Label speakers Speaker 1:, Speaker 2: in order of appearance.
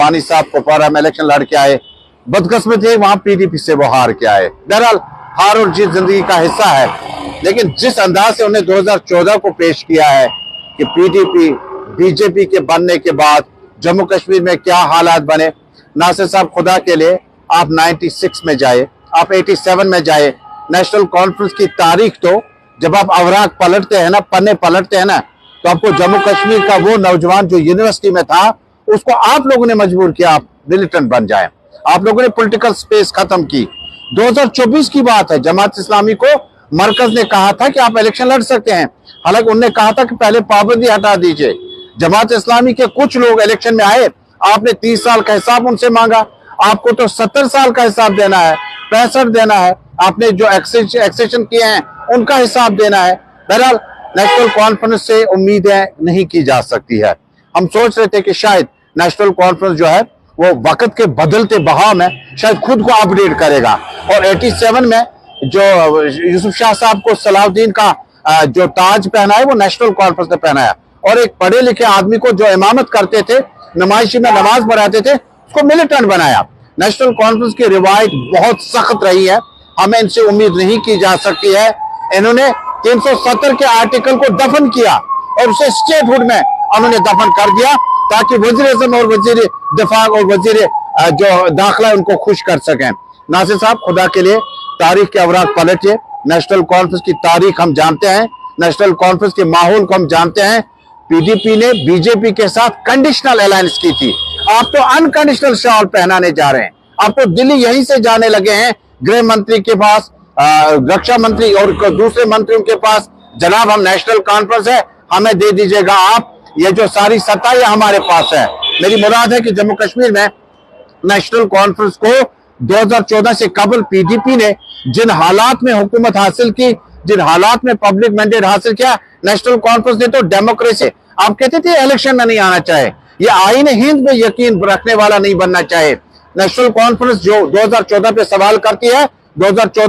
Speaker 1: मानी साहब कुपवारा में इलेक्शन लड़ के आए, बदकिस्मती है वहां पीडीपी से वो हार के आए। बहरहाल हार और जीत जिंदगी का हिस्सा है, लेकिन जिस अंदाज से उन्हें 2014 को पेश किया है कि पीडीपी बीजेपी के बनने के बाद जम्मू कश्मीर में क्या हालात बने। नासिर साहब, खुदा के लिए आप 96 में जाए, आप 87 में जाए, नेशनल कॉन्फ्रेंस की तारीख तो जब आप अवराक पलटते हैं ना, पन्ने पलटते हैं ना, तो आपको जम्मू कश्मीर का वो नौजवान जो यूनिवर्सिटी में था उसको आप लोगों ने मजबूर किया आप मिलिटेंट बन जाए। आप लोगों ने पॉलिटिकल स्पेस खत्म की। 2024 की बात है, जमात इस्लामी को मरकज ने कहा था कि आप इलेक्शन लड़ सकते हैं, हालांकि उन्होंने कहा था कि पहले पाबंदी हटा दीजिए। जमात इस्लामी के कुछ लोग इलेक्शन में आए, आपने 30 साल का हिसाब उनसे मांगा, आपको तो 70 साल का हिसाब देना है, 65 देना है, आपने जो एक्सेशन किए हैं उनका हिसाब देना है। बहरहाल नेशनल कॉन्फ्रेंस से उम्मीदें नहीं की जा सकती है। हम सोच रहे थे कि शायद नेशनल कॉन्फ्रेंस जो है वो वक्त के बदलते बहाव में शायद खुद को अपडेट करेगा, और 87 में जो यूसुफ शाह साहब को सलाउद्दीन का जो ताज पहना है वो नेशनल कॉन्फ्रेंस ने पहनाया, और एक पढ़े लिखे आदमी को जो इमामत करते थे, नुमाइशी में नमाज पढ़ाते थे, उसको मिलिटेंट बनाया। नेशनल कॉन्फ्रेंस की रिवायत बहुत सख्त रही है, हमें इनसे उम्मीद नहीं की जा सकती है। इन्होंने 370 के आर्टिकल को दफन किया और उसे स्टेटहुड में उन्होंने दफन कर दिया ताकि वजीर आज़म और वजीर दिफा और वजीर जो दाखिला उनको खुश कर सकें। नासिर साहब, खुदा के लिए तारीख के अवराक पलटिए। नेशनल कॉन्फ्रेंस की तारीख हम जानते हैं, नेशनल कॉन्फ्रेंस के माहौल को हम जानते हैं। पीडीपी ने बीजेपी के साथ कंडीशनल अलायंस की थी, आप तो अनकंडीशनल शॉल पहनाने जा रहे हैं। आप तो दिल्ली यहीं से जाने लगे हैं, गृह मंत्री के पास, रक्षा मंत्री और दूसरे मंत्रियों के पास, जनाब हम नेशनल कॉन्फ्रेंस है, हमें दे दीजिएगा आप, ये जो सारी सत्ता ये हमारे पास है। मेरी मुराद है कि जम्मू कश्मीर में नेशनल कॉन्फ्रेंस को 2014 से कबल पीडीपी ने जिन हालात में हुकूमत हासिल की, जिन हालात में पब्लिक मैंडेट हासिल किया, नेशनल कॉन्फ्रेंस ने तो डेमोक्रेसी, आप कहते थे इलेक्शन में नहीं आना चाहे, ये आईन हिंद में यकीन रखने वाला नहीं बनना चाहे। नेशनल कॉन्फ्रेंस जो 2014 पे सवाल करती है, 2014